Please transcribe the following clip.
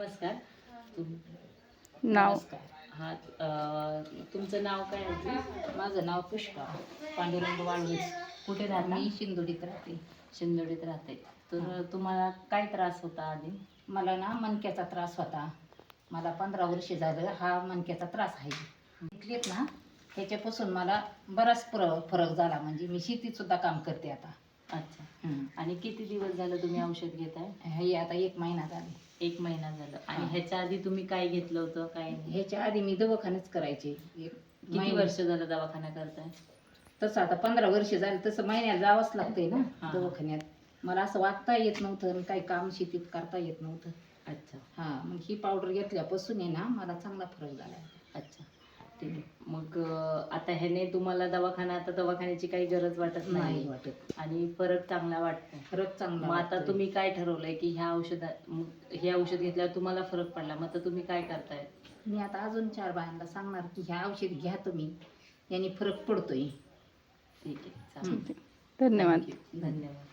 नमस्कार. नाव नमस्कार. हा तुमचं नाव काय आहे? माझं नाव पुष्पा पांडुरंग वाळूंज. कुठे राहता? मी शिंदोडीत राहते. शिंदोडीत राहते. तर तुम्हाला काय त्रास होता आधी? मला ना मणक्याचा त्रास होता. मला 15 वर्ष झालं हा मणक्याचा त्रास आहे. घेतलेत ना ह्याच्यापासून मला बराच फरक झाला. म्हणजे मी शेतीत सुद्धा काम करते आता. अच्छा. आणि किती दिवस झालं तुम्ही औषध घेताय? हे आता 1 महिना झाला. 1 महिना झालं. आणि हा. ह्याच्या आधी तुम्ही काय घेतलं होतं काय? ह्याच्या आधी मी दवाखान्याच करायचे. किती वर्ष झालं दवाखाना करताय? तसं आता 15 वर्ष झाले. तसं महिन्याला जावंच लागतंय ना हा. दवाखान्यात. मला असं वागता येत नव्हतं आणि काही काम शेतीत करता येत नव्हतं. अच्छा. हां, मग ही पावडर घेतल्यापासून आहे ना मला चांगला फरक झाला. अच्छा, ठीक आहे. मग आता ह्याने तुम्हाला आता दवाखान्याची काही गरज वाटत नाही नाही वाटत. आणि फरक चांगला वाटतो. फरक चांगला मग आता वाटतोय. तुम्ही काय ठरवलंय की हे औषध घेतल्यावर तुम्हाला फरक पडला, मग आता तुम्ही काय करताय? मी आता अजून 4 बायांना सांगणार की हे औषध घ्या तुम्ही, याने फरक पडतोय. ठीक आहे, चालेल. धन्यवाद. Thank you. धन्यवाद.